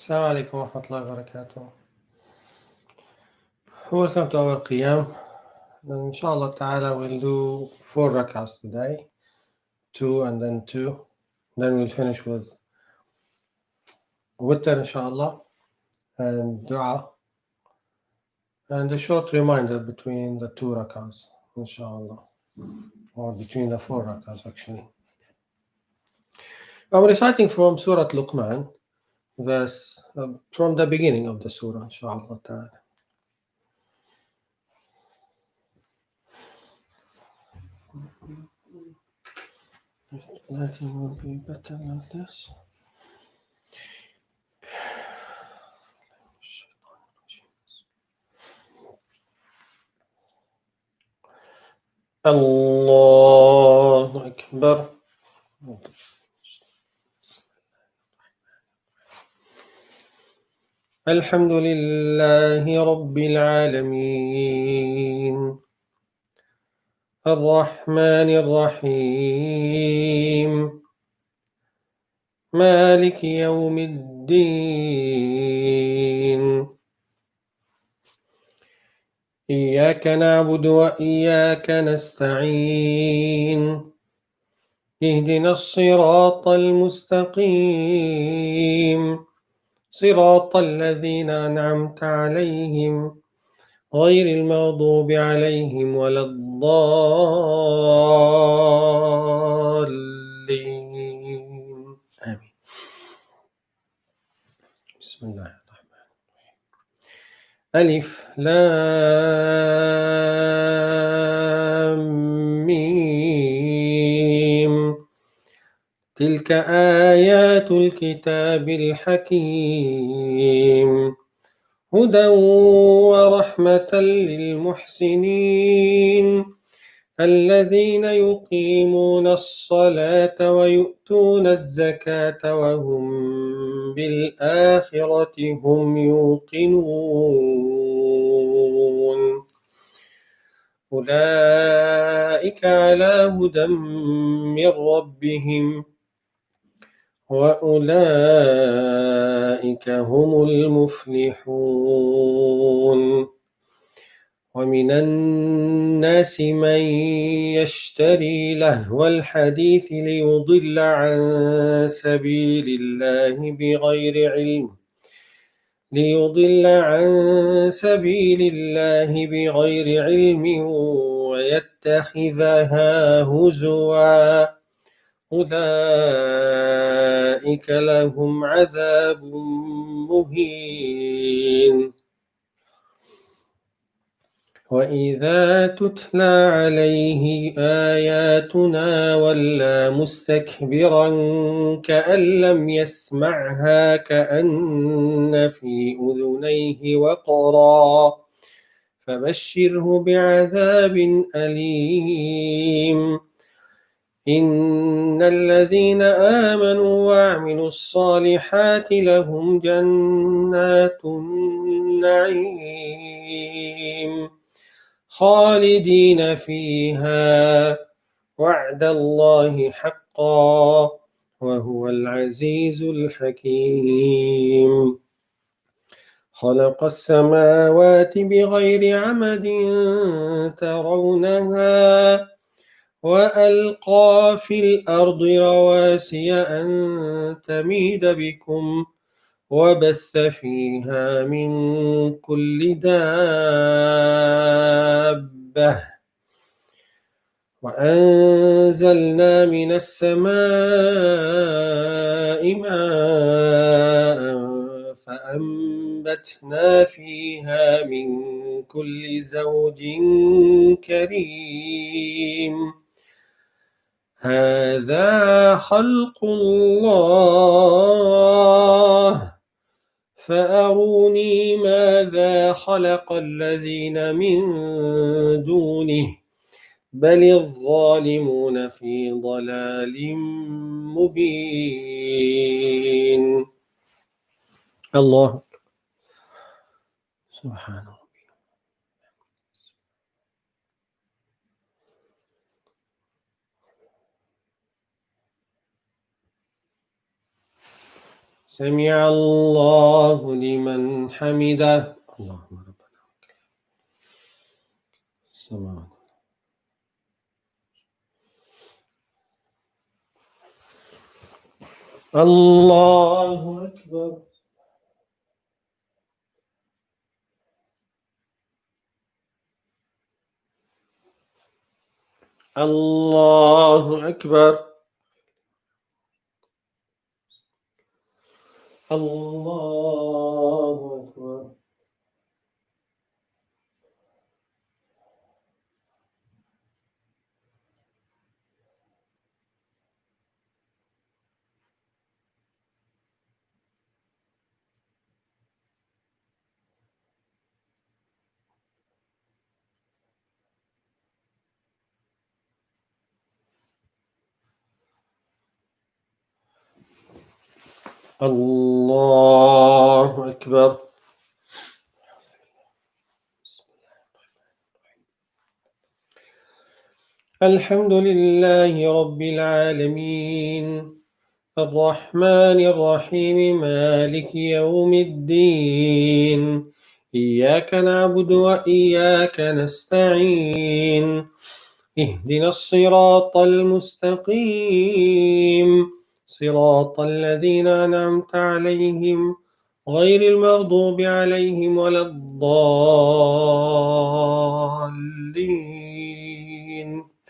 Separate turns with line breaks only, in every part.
السلام عليكم ورحمة الله وبركاته. Welcome to our Qiyaam. Inshallah ta'ala, we'll do 4 rak'ahs today, 2 and then 2. Then we'll finish with witr, inshallah, and dua, and a short reminder between the 2 rak'ahs, inshallah, or between the 4 rak'ahs actually. I'm reciting from Surah Luqman, verse from the beginning of the surah, inshallah ta'ala. Lighting will be better like this. الله أكبر. الحمد لله رب العالمين الرحمن الرحيم مالك يوم الدين إياك نعبد وإياك نستعين اهدنا الصراط المستقيم صراط الذين أنعمت عليهم غير المغضوب عليهم ولا الضالين آمين. بسم الله الرحمن الرحيم. ألف لام ميم تلك آيات الكتاب الحكيم هدى ورحمة للمحسنين الذين يقيمون الصلاة ويؤتون الزكاة وهم بالآخرة هم يوقنون أولئك على هدى من ربهم وأولئك هم المفلحون ومن الناس من يشتري لهو الحديث ليضل عن سبيل الله بغير علم ويتخذها هزوا أولئك لهم عذاب مهين وإذا تتلى عليه آياتنا ولى مستكبرا كأن لم يسمعها كأن في أذنيه وقرا فبشره بعذاب أليم إن الذين آمنوا وعملوا الصالحات لهم جنات النعيم خالدين فيها وعد الله حقا وهو العزيز الحكيم خلق السماوات بغير عمد ترونها وألقى في الأرض رواسي أن تميد بكم وبث فيها من كل دابة وأنزلنا من السماء ماء فأنبتنا فيها من كل زوج كريم هذا خلق الله فأروني ماذا خلق الذين من دونه بل الظالمون في ضلال مبين الله سبحانه سمع الله لمن حمده. اللهم ربنا سمع. الله أكبر. الله أكبر. الله أكبر. الله أكبر. الحمد لله رب العالمين الرحمن الرحيم مالك يوم الدين إياك نعبد وإياك نستعين اهدنا الصراط المستقيم صراط الذين أنعمت عليهم غير المغضوب عليهم ولا الضالين.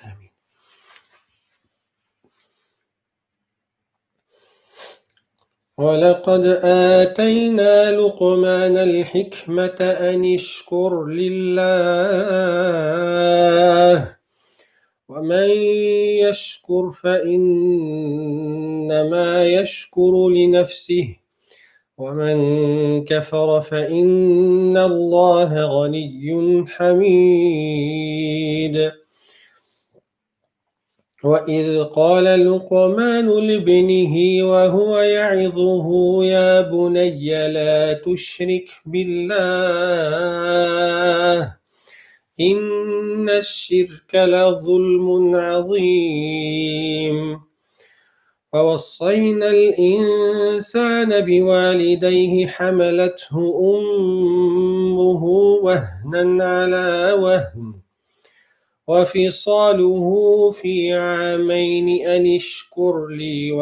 آمين. ولقد آتينا لقمان الحكمة أن اشكر لله ومن يشكر فإنما يشكر لنفسه ومن كفر فإن الله غني حميد. وإذ قال لقمان لابنه وهو يعظه يا بني لا تشرك بالله إن الشرك لظلم عظيم. ووصينا الإنسان بوالديه حملته أمه وهنا على وهن وفصاله في عامين أن اشكر لي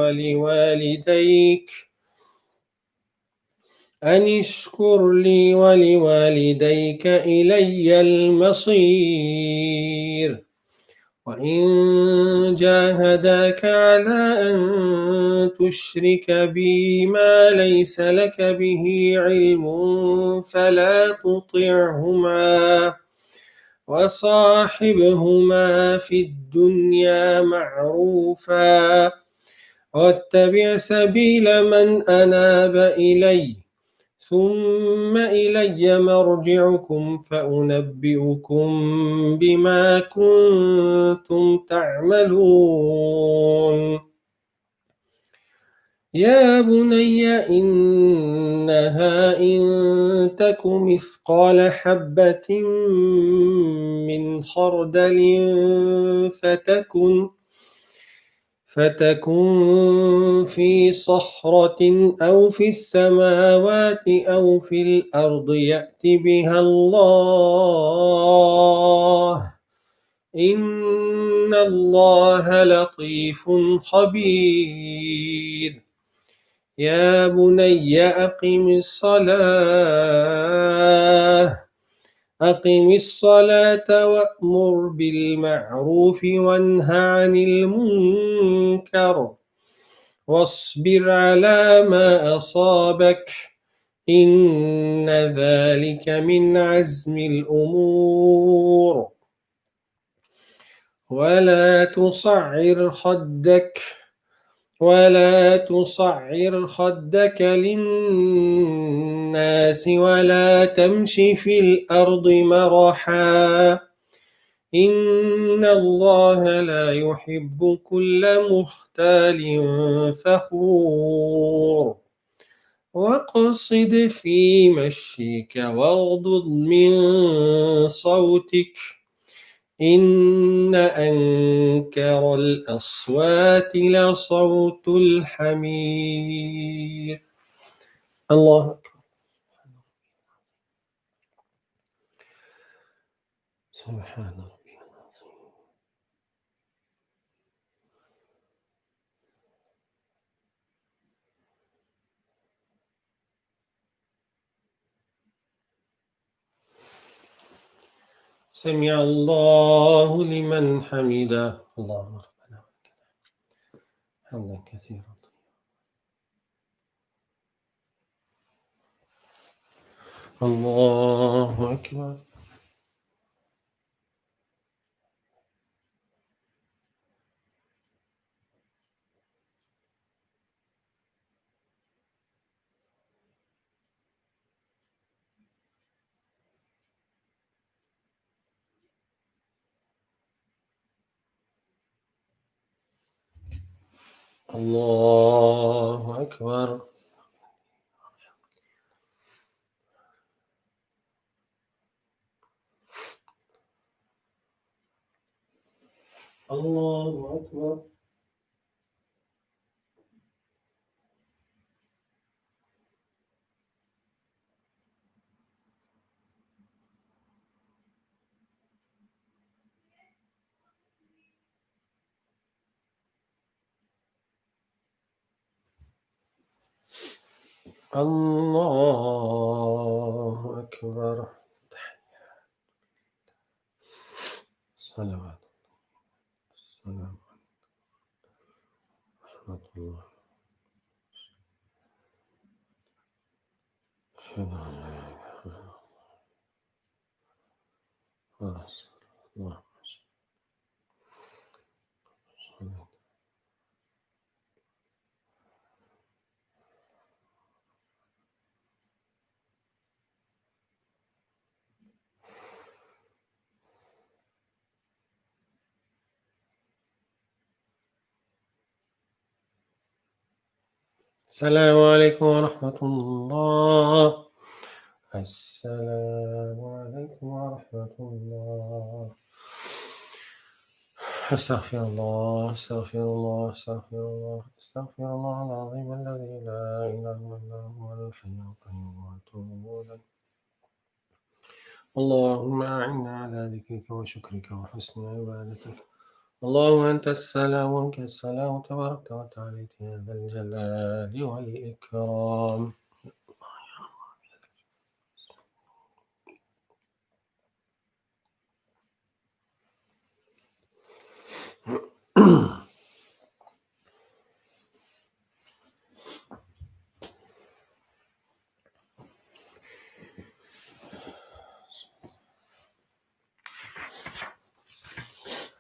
ولوالديك إلي المصير. وإن جاهداك على أن تشرك بي ما ليس لك به علم فلا تطعهما وصاحبهما في الدنيا معروفا واتبع سبيل من أناب إلي ثم إلي مرجعكم فأنبئكم بما كنتم تعملون. يا بني إنها إن تك مثقال حبة من خردل فتكن في صخرة أو في السماوات أو في الأرض يأت بها الله إن الله لطيف خبير. يا بني أقم الصلاة وأمر بالمعروف وانه عن المنكر واصبر على ما أصابك إن ذلك من عزم الأمور. ولا تصعر خدك للناس ولا تمش في الأرض مرحا إن الله لا يحب كل مختال فخور. واقصد في مشيك واغضض من صوتك إن أنكر الأصوات لصوت الحمير. الله سبحان ربي العظيم. سمع الله لمن حمده. اللهم ربنا حمدا كثيرا. الله أكبر. الله أكبر. الله أكبر. الله أكبر. صلوات السلام ورحمة الله. أشهد أن لا إله إلا الله رسول الله. السلام عليكم ورحمة الله. السلام عليكم ورحمة الله. أستغفر الله أستغفر الله أستغفر الله أستغفر الله العظيم الذي لا إله إلا هو الحي القيوم وأتوب إليه. اللهم أعنا على ذكرك وشكرك وحسن عبادتك. اللهم أنت السلام ومنك السلام تبارك وتعالى يا ذا الجلال والإكرام.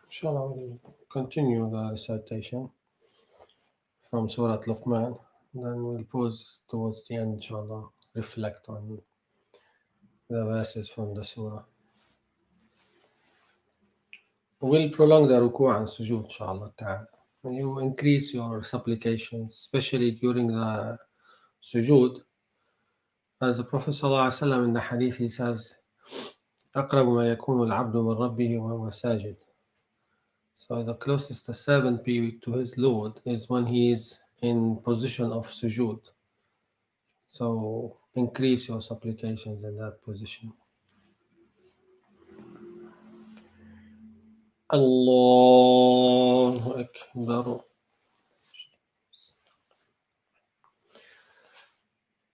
Inshallah, we'll continue the recitation from Surah Luqman. Then we'll pause towards the end, inshallah, reflect on the verses from the surah. We'll prolong the ruku' and sujood, inshallah ta'ala. And you increase your supplications, especially during the sujood. As the Prophet ﷺ in the hadith, he says, أقرب ما يكون العبد من ربه وهو ساجد. So the closest the servant be to his Lord is when he is in position of sujood. So increase your supplications in that position. الله أكبر.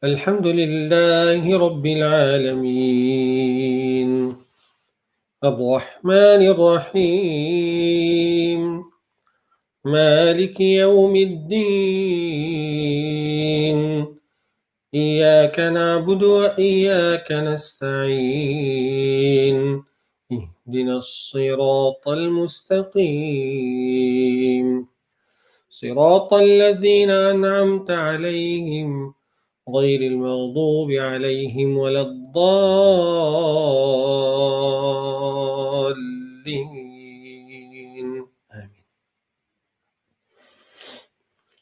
الحمد لله رب العالمين الرحمن الرحيم مالك يوم الدين إياك نعبد وإياك نستعين اهدنا الصراط المستقيم صراط الذين أنعمت عليهم غير المغضوب عليهم ولا الضالين. آمين.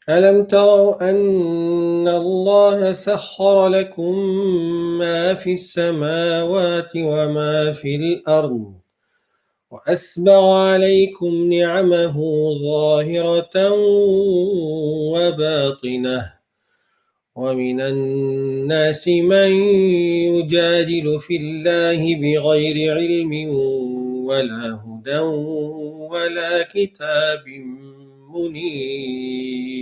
ألم تروا أن الله سخر لكم ما في السماوات وما في الأرض وأسبغ عليكم نعمه ظاهرة وباطنة ومن الناس من يجادل في الله بغير علم ولا هدى ولا كتاب منير.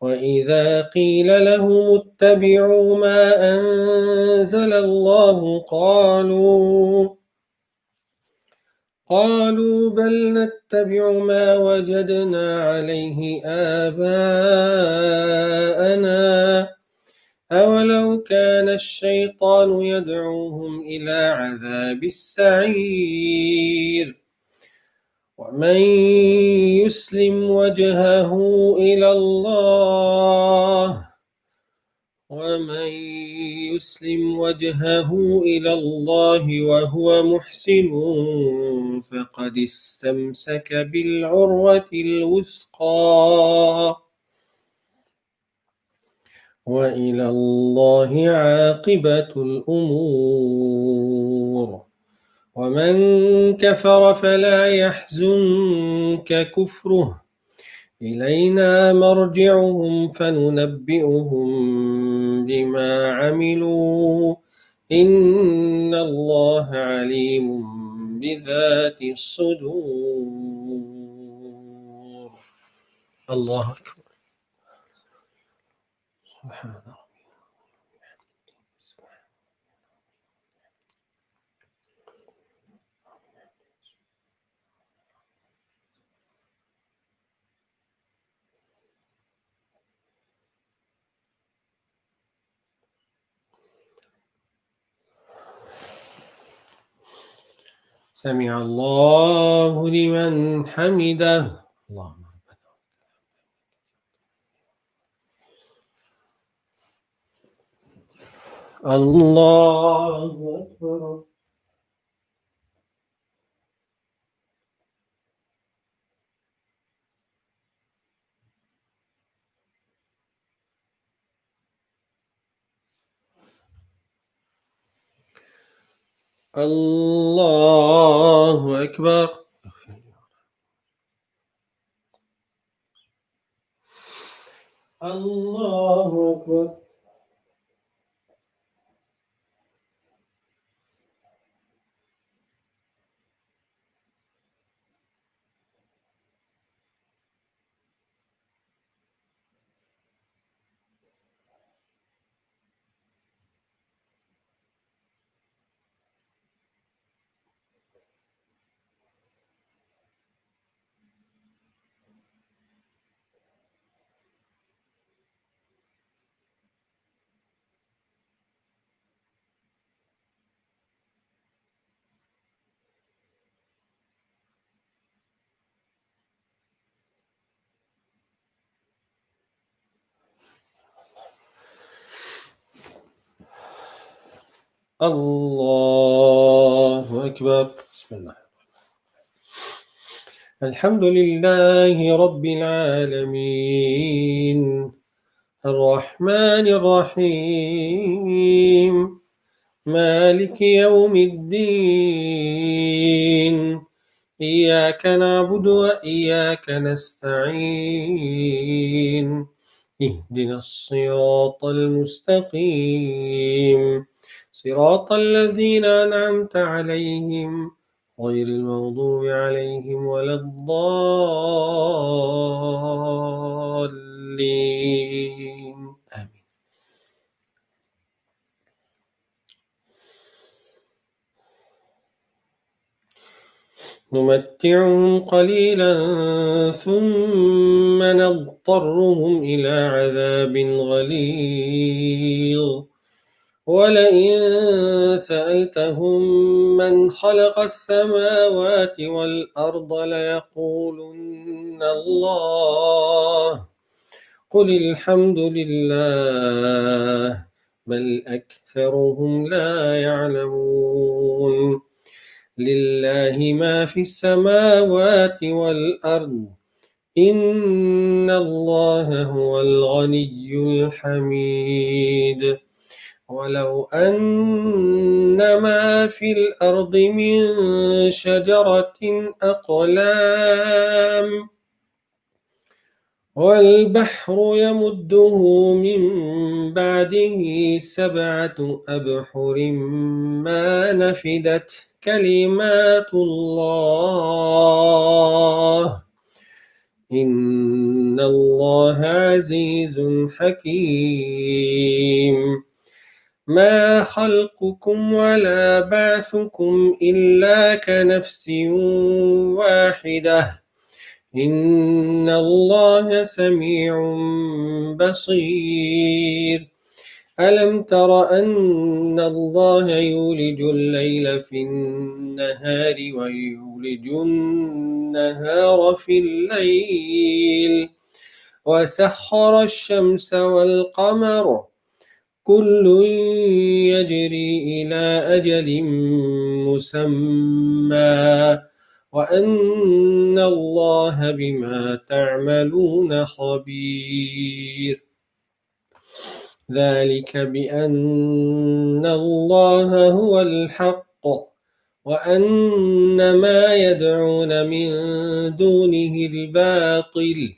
وإذا قيل لهم اتبعوا ما أنزل الله قالوا بل نتبع ما وجدنا عليه آباءنا أولو كان الشيطان يدعوهم إلى عذاب السعير. ومن يسلم وجهه إلى الله وهو محسن فقد استمسك بالعروة الوثقى وإلى الله عاقبة الأمور. ومن كفر فلا يحزنك كفره إلينا مرجعهم فننبئهم بما عملوا إن الله عليم بذات الصدور. الله أكبر. سبحان الله. سمع الله لمن حمده. اللهم الله أكبر. الله أكبر. الله أكبر. الله أكبر. بسم الله. الحمد لله رب العالمين الرحمن الرحيم مالك يوم الدين إياك نعبد وإياك نستعين اهدنا الصراط المستقيم صراط الذين أنعمت عليهم غير المغضوب عليهم ولا الضالين آمين. نمتعهم قليلا ثم نضطرهم إلى عذاب غليظ ولئن سألتهم من خلق السماوات والأرض ليقولن الله قل الحمد لله بل أكثرهم لا يعلمون لله ما في السماوات والأرض إن الله هو الغني الحميد ولو أن ما في الأرض من شجرة أقلام والبحر يمده من بعده 7 أبحر ما نفدت كلمات الله إن الله عزيز حكيم ما خلقكم ولا بعثكم إلا كنفس واحدة إن الله سميع بصير ألم تر أن الله يولج الليل في النهار ويولج النهار في الليل وسخر الشمس والقمر كل يجري إلى أجل مسمى وأن الله بما تعملون خبير ذلك بأن الله هو الحق وأن ما يدعون من دونه الباطل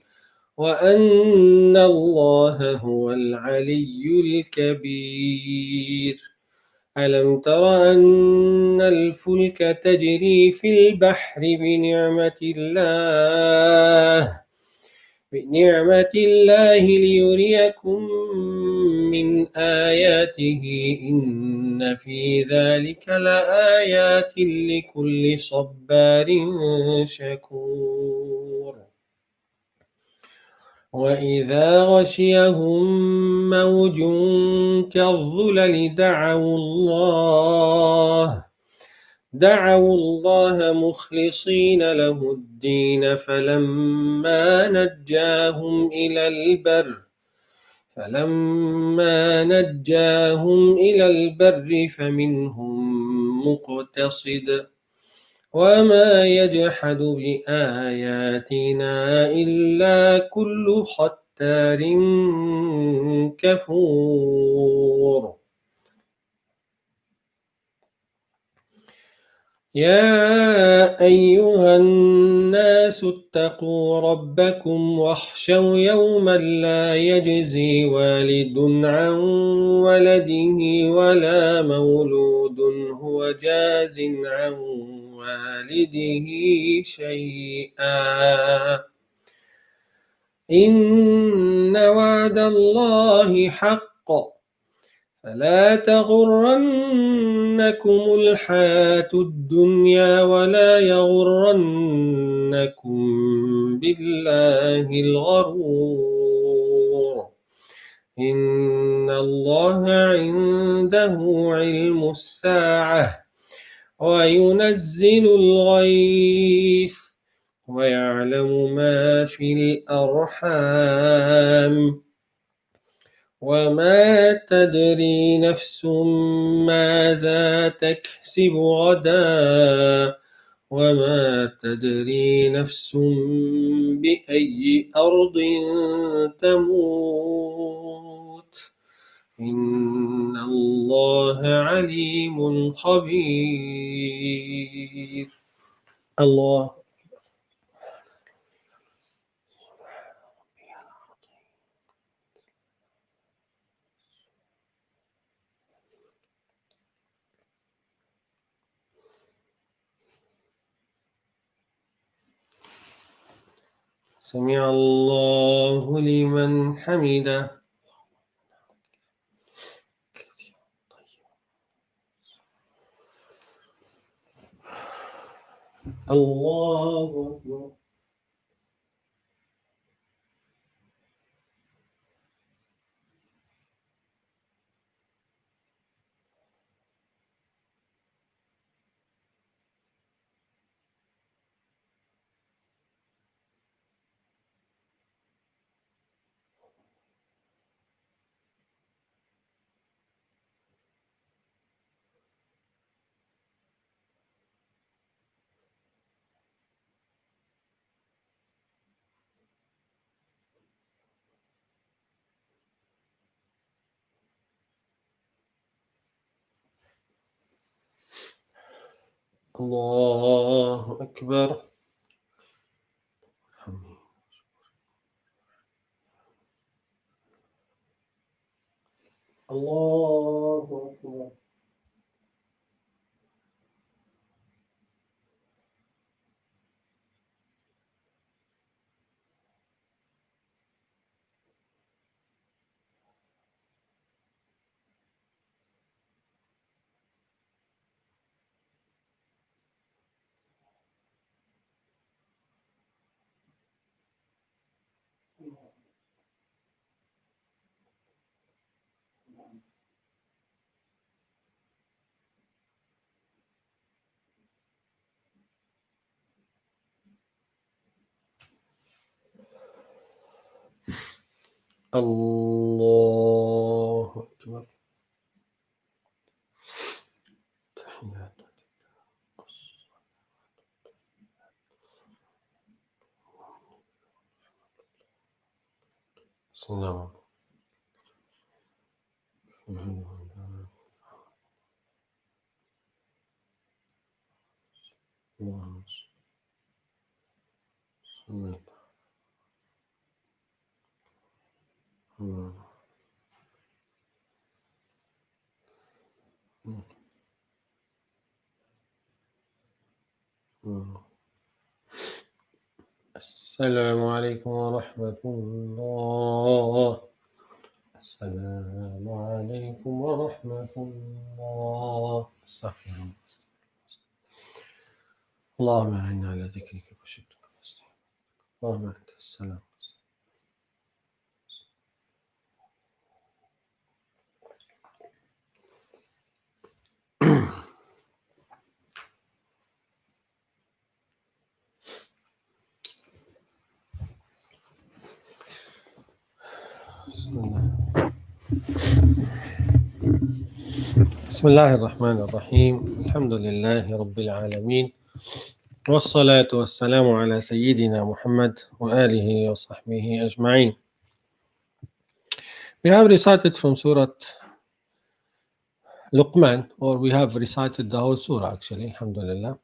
وأن الله هو العلي الكبير ألم تر أن الفلك تجري في البحر بنعمة الله ليريكم من آياته إن في ذلك لآيات لكل صبار شكور وإذا غشيهم موج كالظلل دعوا الله مخلصين له الدين فلما نجاهم إلى البر فمنهم مقتصد وما يجحد بآياتنا إلا كل ختار كفور يا أيها الناس اتقوا ربكم واخشوا يوما لا يجزي والد عن ولده ولا مولود هو جاز عن والده شيئا إن وعد الله حق فلا تغرنكم الحياة الدنيا ولا يغرنكم بالله الغرور إن الله عنده علم الساعة وينزل الغيث ويعلم ما في الأرحام وما تدري نفس ماذا تكسب غدا وما تدري نفس بأي أرض تموت إن الله عليم خبير الله سمع الله لمن حمده الله أكبر الله أكبر الله أكبر. الله أكبر. السلام. اللهم صل. السلام عليكم ورحمة الله. السلام عليكم ورحمة الله. استغفر الله. اللهم أعنا على ذكرك وشكرك واستغفرك. اللهم أنت السلام. بسم الله. بسم الله الرحمن الرحيم. الحمد لله رب العالمين، والصلاة والسلام على سيدنا محمد وآله وصحبه أجمعين. We have recited from Surah Luqman, or we have recited the whole surah actually, alhamdulillah.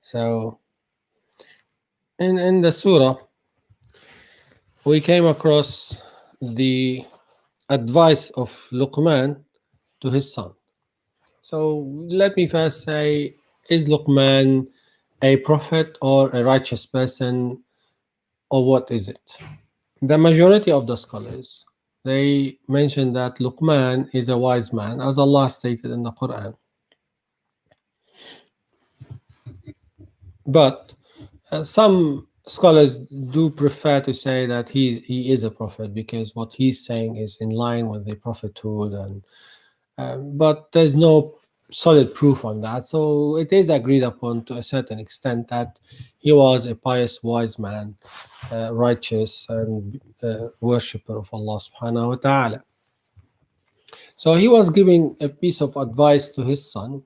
So in the surah we came across the advice of Luqman to his son. So let me first say, is Luqman a prophet or a righteous person, or what is it? The majority of the scholars, they mention that Luqman is a wise man, as Allah stated in the Quran. But some scholars do prefer to say that he is a prophet, because what he's saying is in line with the prophethood, and but there's no solid proof on that. So it is agreed upon to a certain extent that he was a pious, wise man, righteous, and worshipper of Allah subhanahu wa ta'ala. So he was giving a piece of advice to his son,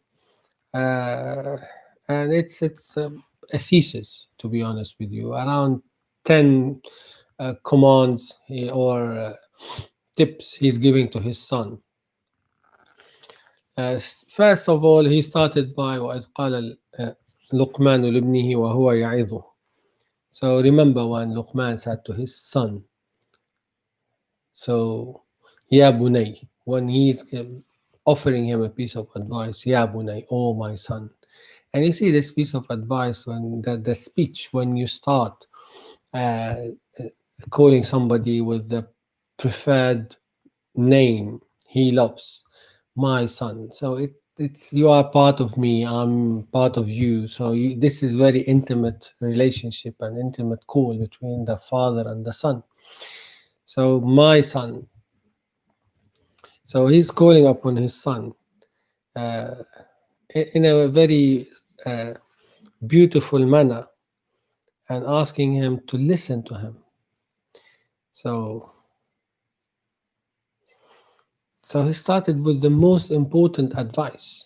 and it's a thesis, to be honest with you, around 10 commands or tips he's giving to his son. First of all, he started by وَإِذْ قَالَ لُقْمَانُ لِابْنِهِ وَهُوَ يَعِظُهُ. So remember when Luqman said to his son, so Ya Bunay, when he's offering him a piece of advice, Ya Bunay, oh my son. And you see this piece of advice, when the speech, when you start calling somebody with the preferred name he loves, my son. So it's you are part of me, I'm part of you. So this is very intimate relationship and intimate call between the father and the son. So my son. So he's calling upon his son in a very beautiful manner, and asking him to listen to him. So he started with the most important advice,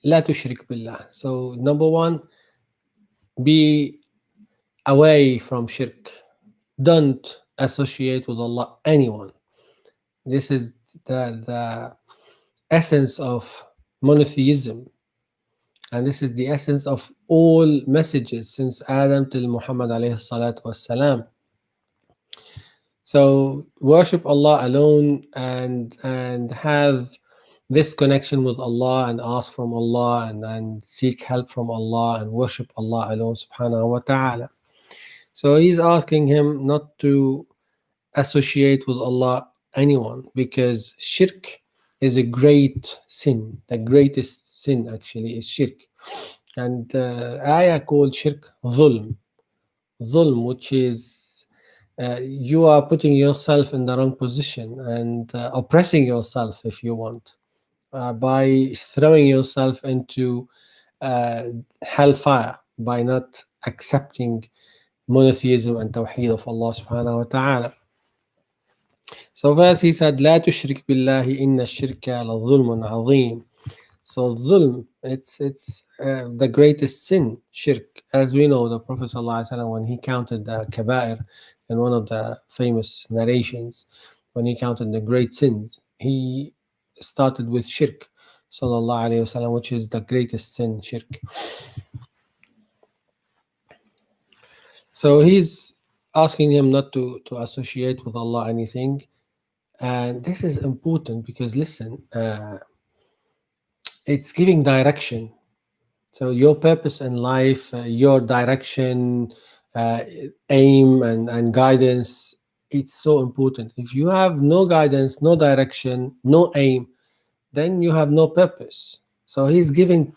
لا تشرك بالله. So number one, be away from shirk. Don't associate with Allah anyone. This is the essence of monotheism, and this is the essence of all messages since Adam till Muhammad alayhi salatu wassalam. So worship Allah alone, and have this connection with Allah, and ask from Allah, and seek help from Allah, and worship Allah alone subhanahu wa ta'ala. So he's asking him not to associate with Allah anyone, because shirk is a great sin. The greatest sin actually is shirk. And ayah called shirk dhulm. Dhulm, which is you are putting yourself in the wrong position, and oppressing yourself, if you want, by throwing yourself into uh, hellfire, by not accepting monotheism and tawheed of Allah subhanahu wa ta'ala. So first he said, لا تشرك بالله إن الشرك لظلم عظيم. So dhulm, it's the greatest sin, shirk. As we know, the Prophet ﷺ, when he counted the kaba'ir in one of the famous narrations, when he counted the great sins, he started with shirk, sallallahu alayhi wasallam, which is the greatest sin, shirk. So he's asking him not to associate with Allah anything. And this is important because, listen, it's giving direction. So your purpose in life, your direction, uh, aim, and guidance, it's so important. If you have no guidance, no direction, no aim, then you have no purpose. So he's giving,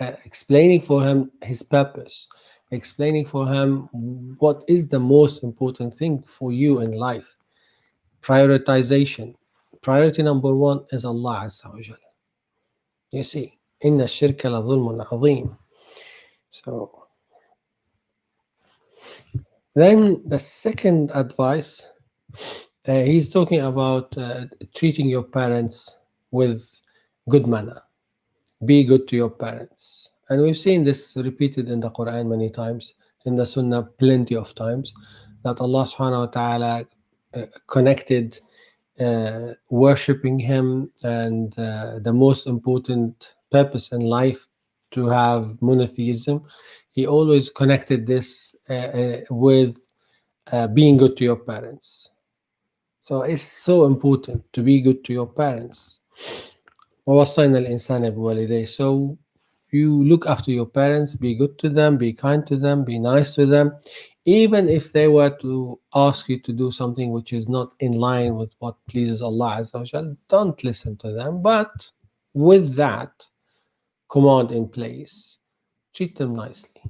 explaining for him his purpose, explaining for him what is the most important thing for you in life. Prioritization. Priority number one is Allah Azza wa Jal. You see, إن الشرك لظلم عظيم. So then the second advice, he's talking about treating your parents with good manner. Be good to your parents. And we've seen this repeated in the Quran many times, in the Sunnah plenty of times, that Allah subhanahu wa ta'ala connected worshipping Him and the most important purpose in life, to have monotheism. He always connected this with being good to your parents. So it's so important to be good to your parents. ووصينا الإنسان بوالديه. So you look after your parents, be good to them, be kind to them, be nice to them. Even if they were to ask you to do something which is not in line with what pleases Allah Azza wa Jal, don't listen to them. But with that command in place, treat them nicely.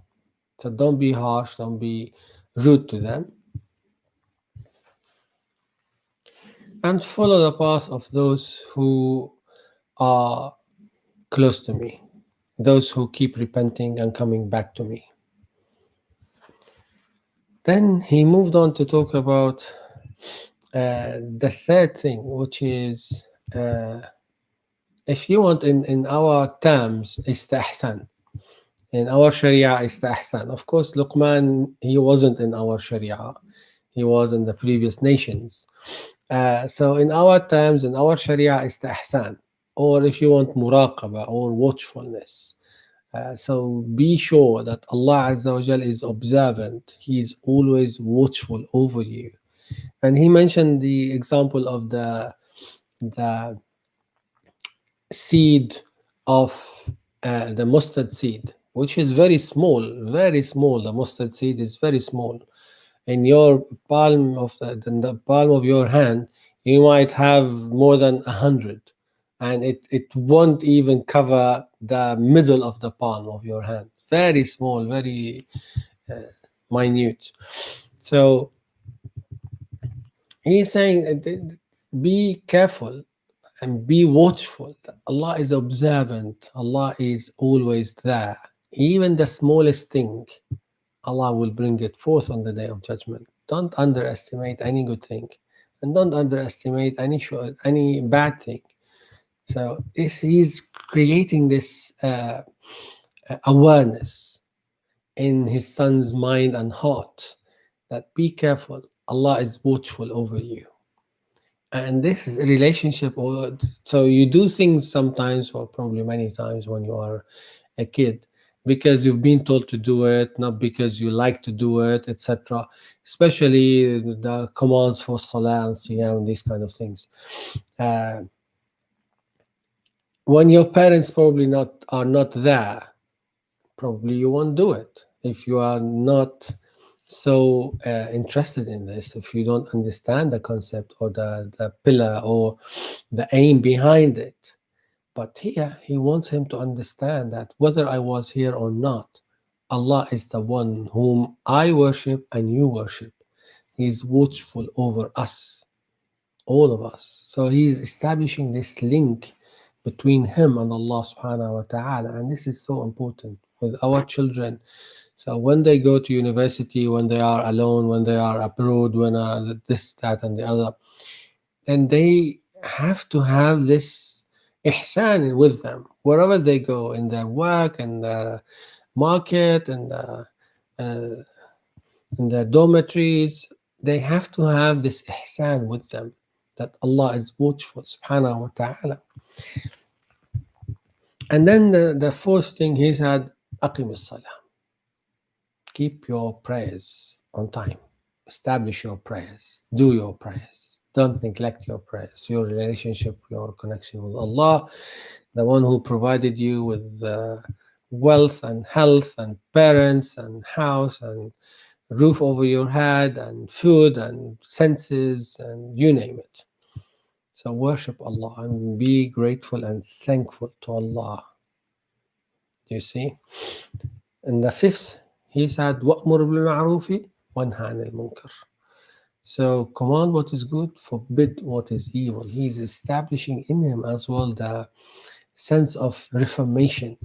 So don't be harsh, don't be rude to them. And follow the path of those who are close to me, those who keep repenting and coming back to me. Then he moved on to talk about the third thing, which is, if you want, in our terms, istihsan. In our Sharia, istihsan. Of course, Luqman, he wasn't in our Sharia. He was in the previous nations. So in our terms, in our Sharia, istihsan. Or if you want, muraqaba, or watchfulness. So be sure that Allah Azza wa Jal is observant. He is always watchful over you. And he mentioned the example of the seed of the mustard seed, which is very small, very small. The mustard seed is very small. In your palm of in the palm of your hand, you might have more than 100, and it won't even cover the middle of the palm of your hand. Very small, very minute. So he's saying, be careful and be watchful. Allah is observant. Allah is always there. Even the smallest thing, Allah will bring it forth on the day of judgment. Don't underestimate any good thing, and don't underestimate any bad thing. So he's creating this awareness in his son's mind and heart, that be careful, Allah is watchful over you. And this is a relationship, or so you do things sometimes, or probably many times when you are a kid, because you've been told to do it, not because you like to do it, etc. Especially the commands for salah and siyam and these kind of things. Uh, when your parents probably not are not there, probably you won't do it. If you are not so interested in this, if you don't understand the concept or the pillar or the aim behind it. But here he wants him to understand that whether I was here or not, Allah is the one whom I worship and you worship. He is watchful over us, all of us. So he is establishing this link between him and Allah subhanahu wa ta'ala. And this is so important with our children. So when they go to university, when they are alone, when they are abroad, when this, that, and the other, then they have to have this ihsan with them wherever they go, in their work, in the market, uh, in their dormitories. They have to have this ihsan with them, that Allah is watchful subhanahu wa ta'ala. And then the fourth thing he said, aqim as-salah, keep your prayers on time, establish your prayers, do your prayers, don't neglect your prayers, your relationship, your connection with Allah, the one who provided you with wealth and health and parents and house and roof over your head and food and senses and you name it. So worship Allah and be grateful and thankful to Allah. You see? And the fifth, he said, وَأْمُرْ بِالْمَعْرُوفِ وَانْهَ عَنِ الْمُنْكَرِ. So command what is good, forbid what is evil. He's establishing in him as well the sense of reformation.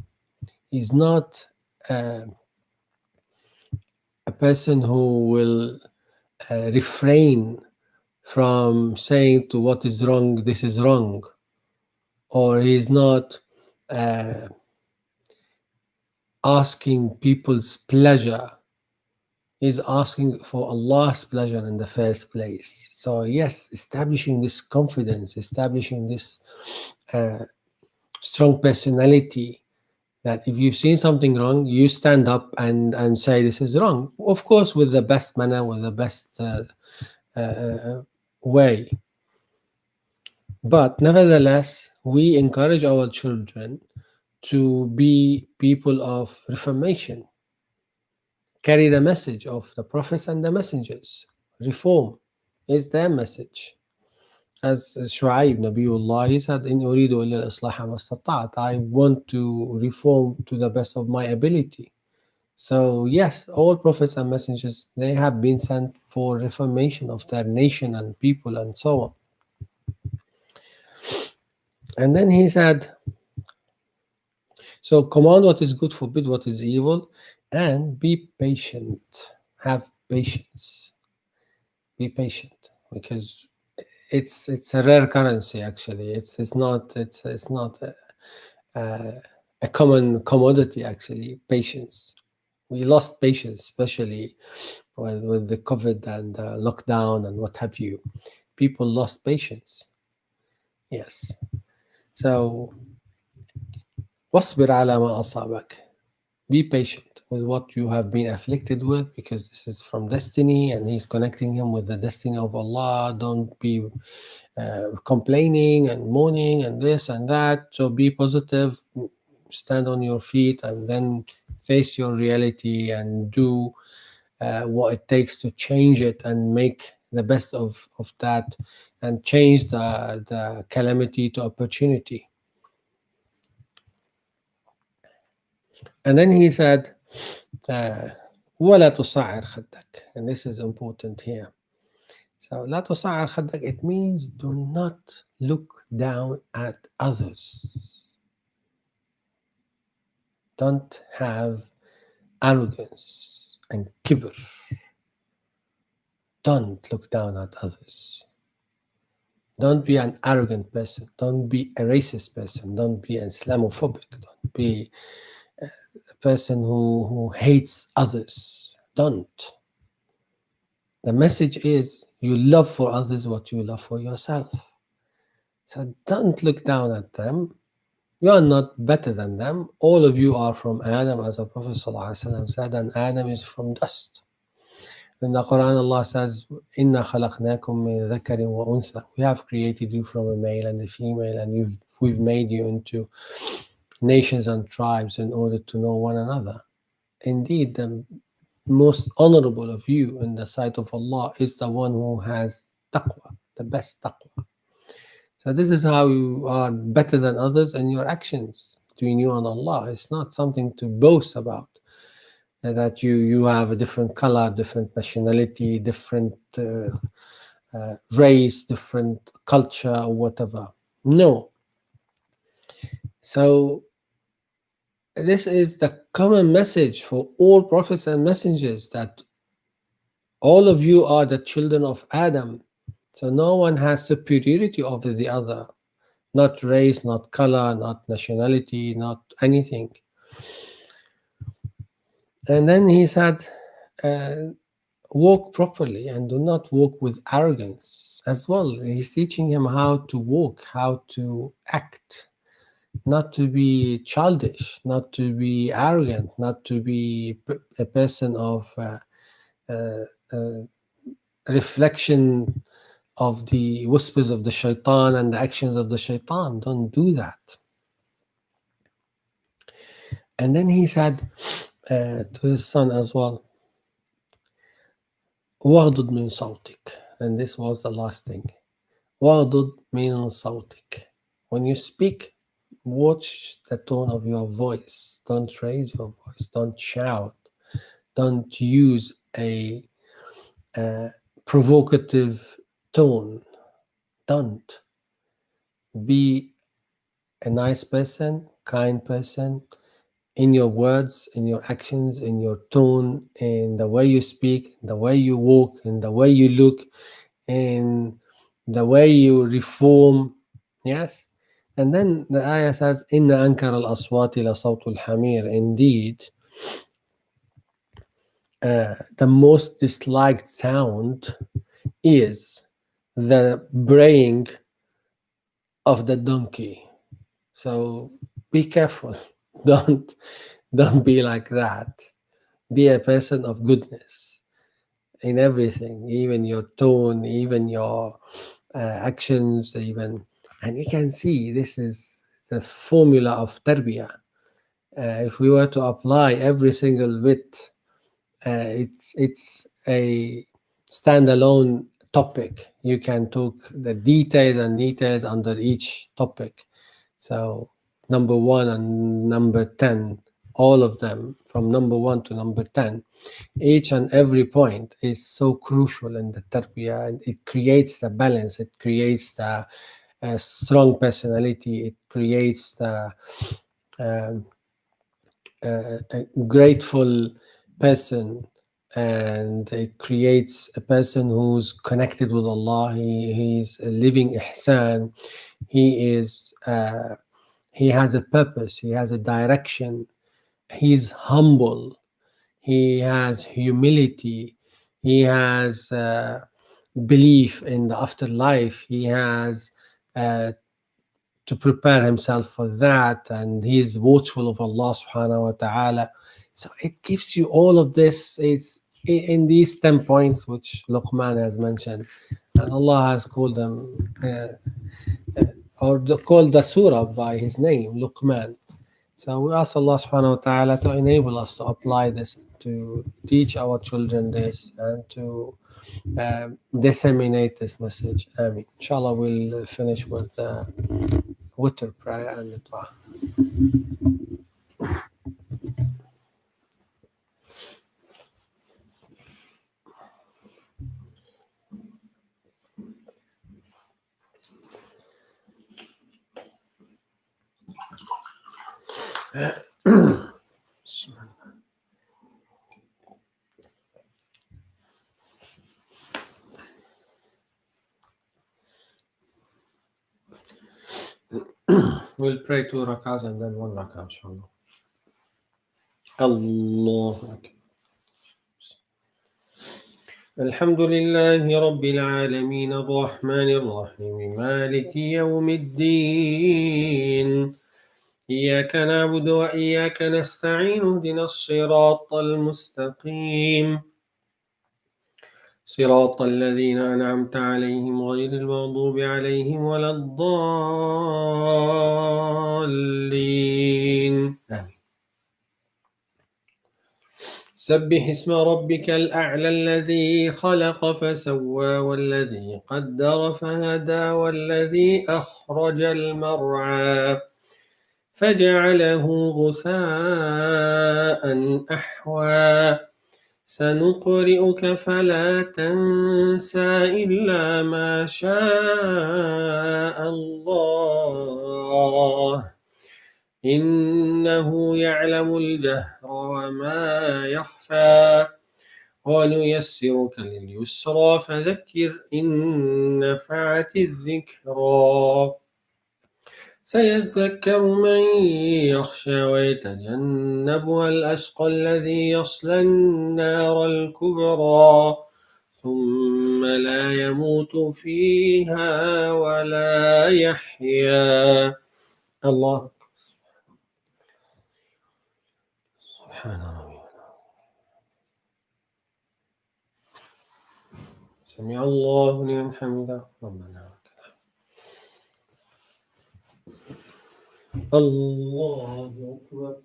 He's not uh, a person who will refrain from saying to what is wrong, this is wrong. Or he's not uh, asking people's pleasure. He's asking for Allah's pleasure in the first place. So yes, establishing this confidence, establishing this strong personality, that if you've seen something wrong, you stand up and say this is wrong. Of course, with the best manner, with the best way. But nevertheless, we encourage our children to be people of reformation, carry the message of the prophets and the messengers. Reform is their message. As Shu'aib, Nabiullah, he said, إن أريد إلا الإصلاح ما استطعت. I want to reform to the best of my ability. So yes, all prophets and messengers, they have been sent for reformation of their nation and people and so on. And then he said, so command what is good, forbid what is evil, and be patient. Have patience. Be patient, because it's a rare currency actually. It's not a common commodity actually. Patience. We lost patience, especially with the COVID and lockdown and what have you. People lost patience. Yes. So واصبر على ما أصابك. Be patient with what you have been afflicted with, because this is from destiny and he's connecting him with the destiny of Allah. Don't be complaining and moaning and this and that. So be positive, stand on your feet, and then face your reality and do what it takes to change it and make the best of that, and change the calamity to opportunity. And then he said, ولا تصعر خدك. And this is important here. So لا تصعر خدك, it means do not look down at others. Don't have arrogance and kibr. Don't look down at others. Don't be an arrogant person. Don't be a racist person. Don't be an Islamophobic. Don't be a person who hates others. Don't. The message is you love for others what you love for yourself. So don't look down at them. You are not better than them. All of you are from Adam, as the Prophet ﷺ said, and Adam is from dust. In the Quran, Allah says, "Inna khalaqnakum min dhakarin wa untha." We have created you from a male and a female, and we've made you into nations and tribes in order to know one another. Indeed, the most honorable of you in the sight of Allah is the one who has taqwa, the best taqwa. So this is how you are better than others in your actions between you and Allah. It's not something to boast about, that you have a different color, different nationality, different race, different culture, or whatever. No. So this is the common message for all prophets and messengers, that all of you are the children of Adam. So no one has superiority over the other. Not race, not color, not nationality, not anything. And then he said, walk properly and do not walk with arrogance as well. He's teaching him how to walk, how to act, not to be childish, not to be arrogant, not to be a person of reflection of the whispers of the shaitan and the actions of the shaitan. Don't do that. And then he said to his son as well, وَغْضُضْ مِنْ صَوْتِكَ. And this was the last thing. وَغْضُضْ مِنْ صَوْتِكَ. When you speak, watch the tone of your voice. Don't raise your voice. Don't shout. Don't use a provocative tone. Don't. Be a nice person, kind person, in your words, in your actions, in your tone, in the way you speak, the way you walk, in the way you look, in the way you reform. Yes. And then the ayah says, Inna ankar al aswati la sawtul hamir. Indeed, the most disliked sound is the braying of the donkey. So be careful. Don't be like that. Be a person of goodness in everything, even your tone, even your actions, even. And you can see this is the formula of tarbiyah. If we were to apply every single bit, it's a standalone topic. You can talk the details and details under each topic. So number 1 and number 10, all of them from number 1 to number 10, each and every point is so crucial in the tarbiyah, and it creates the balance, it creates the strong personality, it creates the a grateful person, and it creates a person who's connected with Allah. He's a living ihsan. He has a purpose, he has a direction, he's humble, he has humility, he has belief in the afterlife, he has to prepare himself for that, and he's watchful of Allah subhanahu wa ta'ala. So it gives you all of this. It's in these 10 points which Luqman has mentioned, and Allah has called them called the surah by his name, Luqman. So we ask Allah subhanahu wa ta'ala to enable us to apply this, to teach our children this, and to disseminate this message. Ameen. Inshallah, we'll finish with the witr prayer and the dua. We'll pray 2 rak'ahs and then 1 rak'ah, inshallah. Allah Akbar. الحمد لله رب العالمين الرحمن الرحيم مالك يوم الدين إياك نعبد وإياك نستعين اهدنا الصراط المستقيم صراط الذين أنعمت عليهم غير المغضوب عليهم ولا الضالين آمين. سبح اسم ربك الأعلى الذي خلق فسوى والذي قدر فهدى والذي أخرج المرعى فجعله غثاء أحوى سنقرئك فلا تنسى إلا ما شاء الله إنه يعلم الجهر وما يخفى ونيسرك لليسرى فذكر إن نفعت الذكرى سيذكر من يخشى ويتجنبها الأشقى الذي يصلى النار الكبرى ثم لا يموت فيها ولا يحيا الله سبحان ربي سمع الله لمن حمده ربنا الله أكبر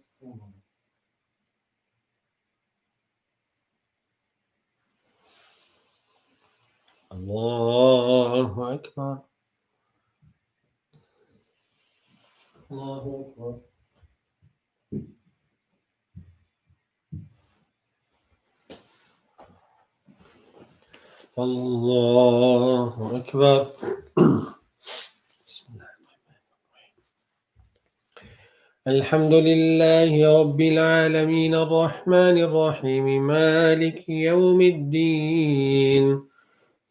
الله أكبر الله أكبر الله أكبر بسم الله الحمد لله رب العالمين الرحمن الرحيم مالك يوم الدين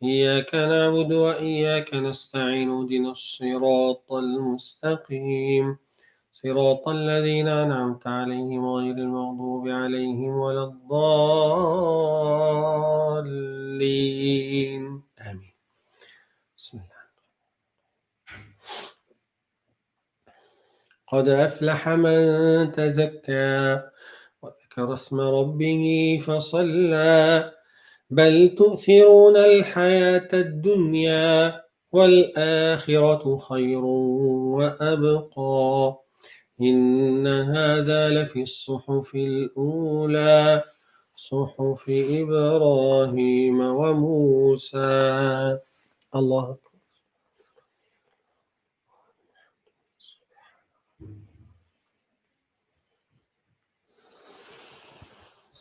إياك نعبد وإياك نستعين اهدنا الصراط المستقيم صراط الذين أنعمت عليهم غير المغضوب عليهم ولا الضالين آمين بسم الله قد أفلح من تزكى وذكر اسم ربه فصلى بل تؤثرون الحياة الدنيا والآخرة خير وأبقى إن هذا لفي الصحف الأولى صحف إبراهيم وموسى الله أكبر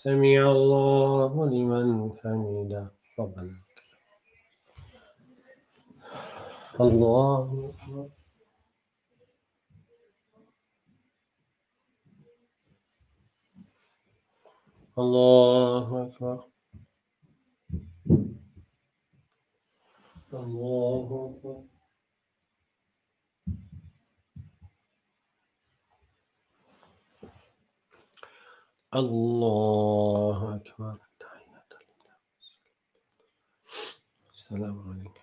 سمع الله لمن حمده ربنا الله أكبر الله أكبر الله أكبر الله أكبر السلام عليكم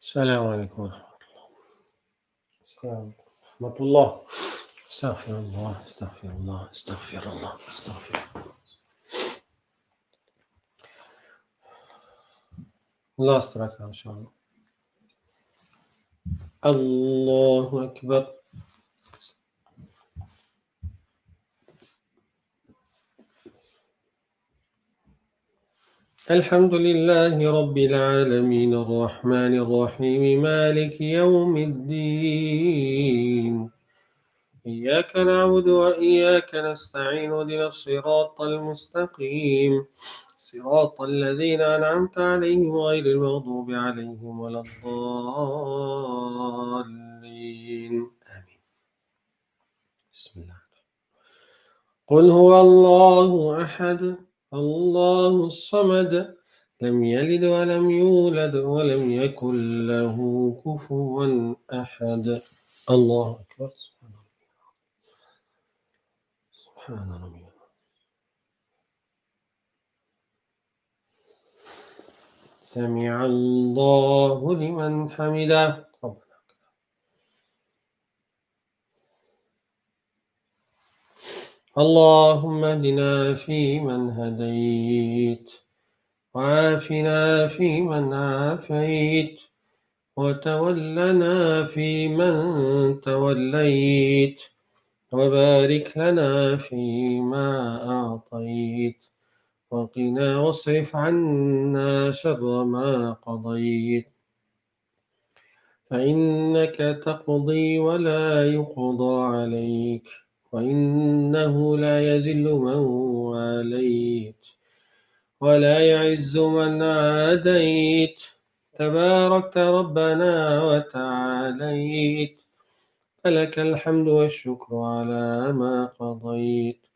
السلام عليكم السلام ورحمة الله استغفر الله استغفر الله استغفر الله استغفر الله الله استرك إن شاء الله الله أكبر الحمد لله رب العالمين الرحمن الرحيم مالك يوم الدين إياك نعبد وإياك نستعين اهدنا الصراط المستقيم صراط الذين أنعمت عليهم غير المغضوب عليهم ولا الضالين آمين بسم الله قل هو الله أحد الله الصمد لم يلد ولم يولد ولم يكن له كفوا أحد. الله أكبر. سبحان ربي. سمع الله لمن حمده. ربنا. اللهم اهدنا فيمن هديت، وعافنا فيمن عافيت، وتولنا فيمن توليت، وبارك لنا فيما أعطيت، وقنا واصرف عنا شر ما قضيت، فإنك تقضي ولا يقضى عليك، وإنه لا يذل من واليت ولا يعز من عاديت، تباركت ربنا وتعاليت، فلك الحمد والشكر على ما قضيت،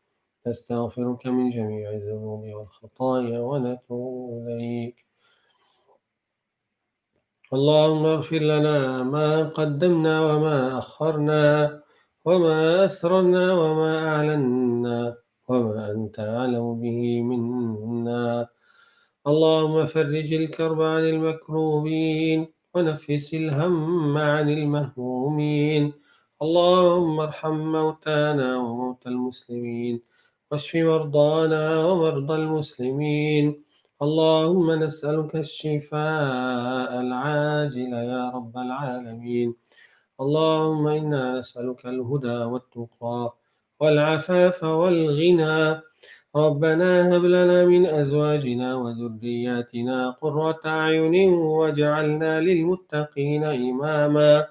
نستغفرك من جميع الذنوب والخطايا ونتوب إليك. اللهم اغفر لنا ما قدمنا وما أخرنا، وما أسررنا وما أعلنا، وما أنت أعلم به منا. اللهم فرج الكرب عن المكروبين، ونفس الهم عن المهمومين. اللهم ارحم موتانا وموتى المسلمين، واشف مرضانا ومرضى المسلمين. اللهم نسألك الشفاء العاجل يا رب العالمين. اللهم إنا نسألك الهدى والتقى والعفاف والغنى. ربنا هب لنا من أزواجنا وذرياتنا قرة أعين واجعلنا للمتقين إماما.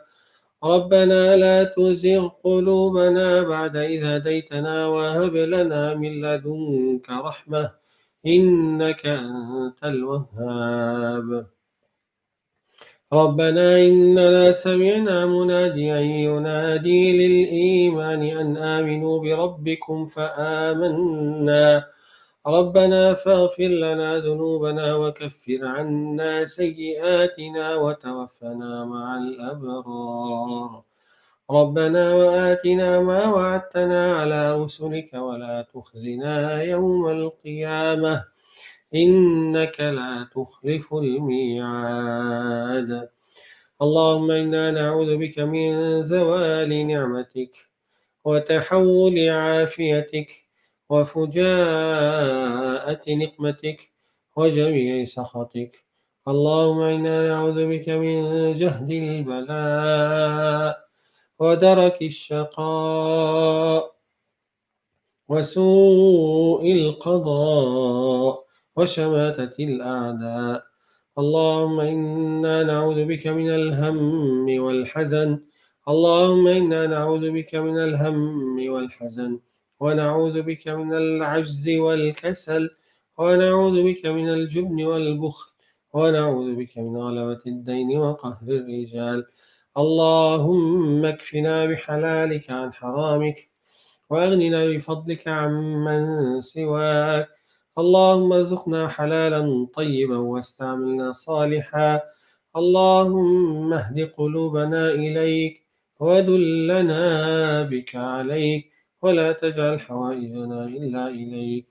ربنا لا تزغ قلوبنا بعد إذ هديتنا وهب لنا من لدنك رحمة إنك أنت الوهاب. ربنا إننا سمعنا مناديا ينادي للإيمان أن آمنوا بربكم فآمنا. ربنا فاغفر لنا ذنوبنا وكفر عنا سيئاتنا وتوفنا مع الأبرار. ربنا وآتنا ما وعدتنا على رسلك ولا تخزنا يوم القيامة إنك لا تخلف الميعاد. اللهم إنا نعوذ بك من زوال نعمتك وتحول عافيتك وفجاءة نقمتك وجميع سخطك. اللهم إنا نعوذ بك من جهد البلاء ودرك الشقاء وسوء القضاء وشماتة الأعداء. اللهم إنا نعوذ بك من الهم والحزن. اللهم إنا نعوذ بك من الهم والحزن، ونعوذ بك من العجز والكسل، ونعوذ بك من الجبن والبخل، ونعوذ بك من غلبة الدين وقهر الرجال. اللهم اكفنا بحلالك عن حرامك، وأغننا بفضلك عمن سواك. اللهم ارزقنا حلالا طيبا واستعملنا صالحا. اللهم اهد قلوبنا إليك ودلنا بك عليك، ولا تجعل حوائجنا إلا إليك.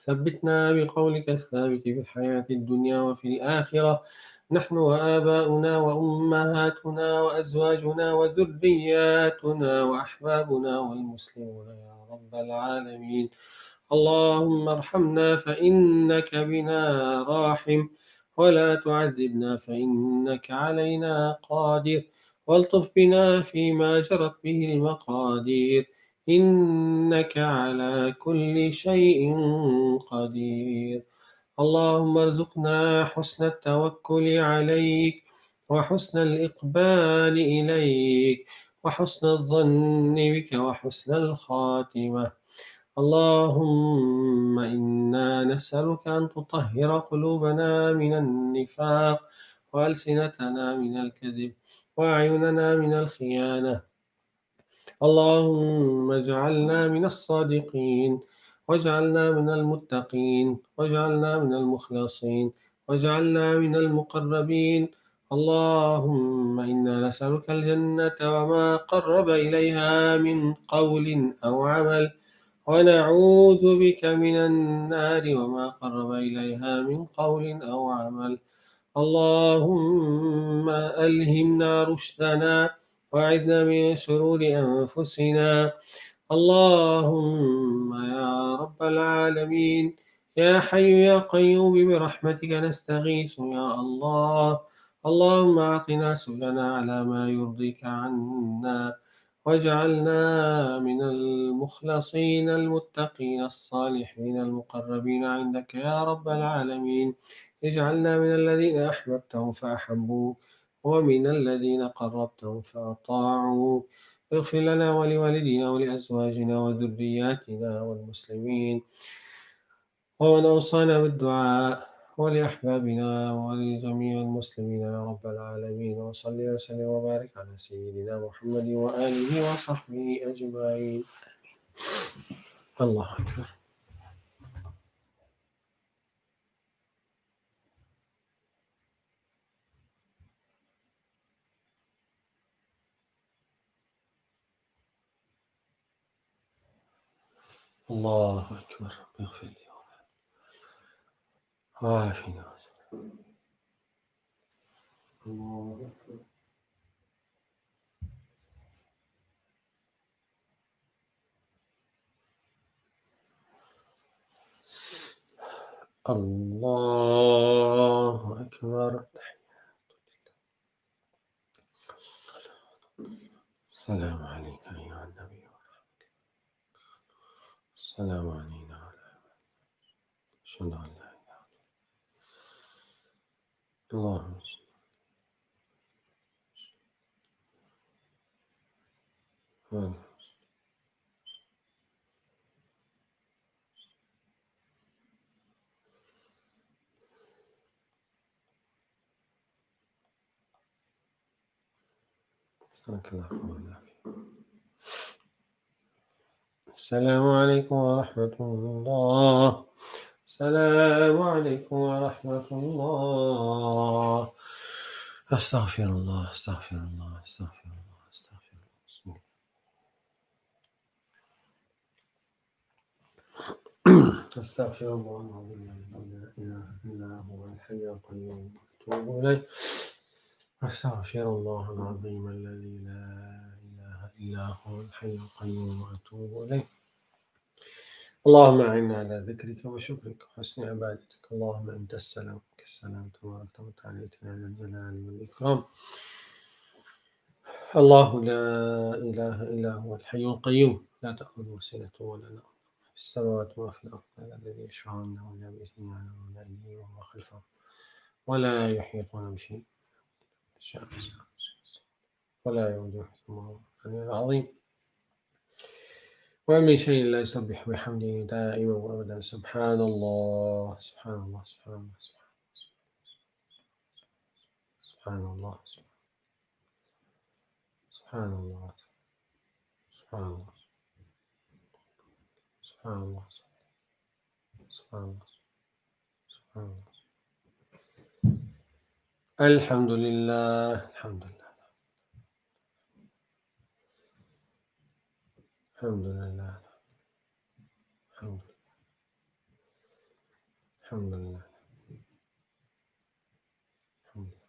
ثبتنا بقولك الثابت في الحياة الدنيا وفي الآخرة، نحن وآباؤنا وأمهاتنا وأزواجنا وذرياتنا وأحبابنا والمسلمون يا رب العالمين. اللهم ارحمنا فإنك بنا راحم، ولا تعذبنا فإنك علينا قادر، والطف بنا فيما جرت به المقادير، إنك على كل شيء قدير. اللهم ارزقنا حسن التوكل عليك، وحسن الإقبال إليك، وحسن الظن بك، وحسن الخاتمة. اللهم إنا نسألك أن تطهر قلوبنا من النفاق، وألسنتنا من الكذب، وأعيننا من الخيانة. اللهم اجعلنا من الصادقين، واجعلنا من المتقين، واجعلنا من المخلصين، واجعلنا من المقربين. اللهم إنا نسألك الجنة وما قرب إليها من قول أو عمل، ونعوذ بك من النار وما قرب إليها من قول أو عمل. اللهم ألهمنا رشدنا، وأعذنا من شرور أنفسنا. اللهم يا رب العالمين، يا حي يا قيوم، برحمتك نستغيث يا الله. اللهم أعطنا سبلنا على ما يرضيك عنا، واجعلنا من المخلصين المتقين الصالحين المقربين عندك يا رب العالمين. اجعلنا من الذين أحببتهم فأحبوك، ومن الذين قربتهم فأطاعوك. اغفر لنا ولوالدينا ولأزواجنا وذرياتنا والمسلمين ومن أوصانا بالدعاء، ولأحبابنا ولجميع المسلمين يا رب العالمين. وصل وسلم وبارك على سيدنا محمد وآله وصحبه أجمعين. الله أكبر. الله أكبر. اغفر لي وعافنا. الله أكبر. الله أكبر. السلام عليك أيها النبي، السلام علينا وعلى أشهد أن لا إله إلا الله. سبحانك اللهم وبحمدك. السلام عليكم ورحمة الله. السلام عليكم ورحمة الله. أستغفر الله، أستغفر الله، أستغفر الله، أستغفر الله. بسم الله. أستغفر الله العظيم الذي لا إله إلا هو الحي القيوم، وأتوب إليه. أستغفر الله العظيم الذي لا إله إلا هو الحي القيوم، وأتوب إليه. اللهم أعنا على ذكرك وشكرك وحسن عبادتك. اللهم أنت السلام، منك السلام، تبارك وتعالى يا ذا الجلال والإكرام. الله لا إله إلا هو الحي القيوم، لا تأخذه سنة ولا نوم، في السماوات وفي الأرض. لا الذي يشفع عنده إلا بإذنه، يعلم بين أيديهم وما خلفهم، ولا يحيطون بشيء ولا يؤوده حفظهما العلي العظيم. ومن شيء لا يسبح بحمده دائما وأبدا. سبحان الله، سبحان الله، سبحان الله، سبحان الله، سبحان الله، سبحان الله، سبحان الله، سبحان الله، سبحان الله. الحمد لله، الحمد لله، الحمد لله، الحمد لله، الحمد لله، الحمد لله.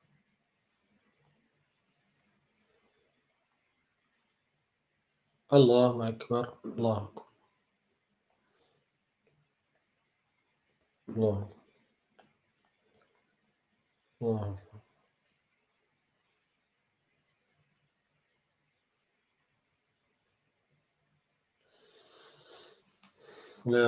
الله أكبر، الله أكبر، الله أكبر، الله أكبر. لا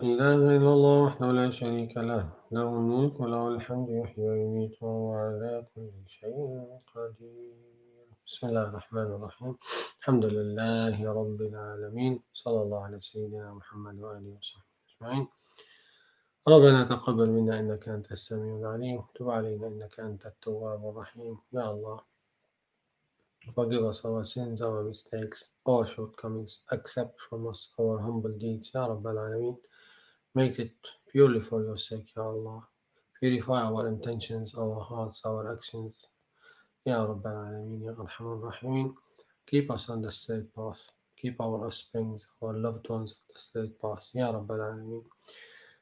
إله إلا الله وحده لا شريك له، له الملك وله الحمد، يحيي ويميت وهو على كل شيء قدير. بسم الله الرحمن الرحيم. الحمد لله رب العالمين، صلى الله على سيدنا محمد وآله وصحبه أجمعين. ربنا تقبل منا إنك أنت السميع العليم، تب علينا إنك أنت التواب الرحيم. يا الله، Forgive us our sins, our mistakes, our shortcomings. Accept from us our humble deeds, Ya Rabbal Alameen. Make it purely for your sake, Ya Allah. Purify our intentions, our hearts, our actions. Ya Rabbal Alameen, Ya Arhamar Rahimin. Keep us on the straight path. Keep our offsprings, our loved ones on the straight path. Ya Rabbal Alameen.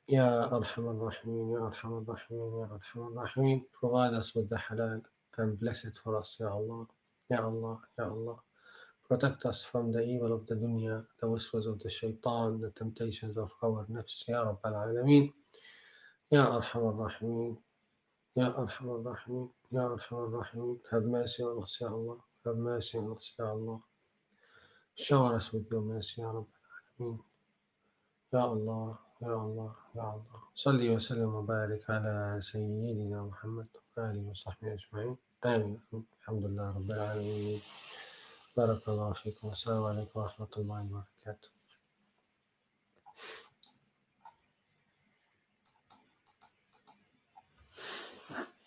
Ya Arhamar Rahimin, Ya Arhamar Rahimin, Ya Arhamar Rahimin. Provide us with the halal and bless it for us, Ya Allah. Ya Allah, Ya Allah. Protect us from the evil of the dunya, the whispers of the shaitan, the temptations of our nafs, Ya Rabbal Alameen. Ya Arhamar Rahimin. Ya Arhamar Rahimin, Ya Arhamar Rahimin, have mercy on us, Ya Allah, have mercy on us, Ya Allah. Shower us with your mercy, Ya Rabbil Alameen. Ya Allah, Ya Allah, Ya Allah. صلي وسلم وبارك على سيدنا محمد وآله وصحبه أجمعين. آمين. الحمد لله رب العالمين. بارك الله فيكم. والسلام عليكم ورحمة الله وبركاته.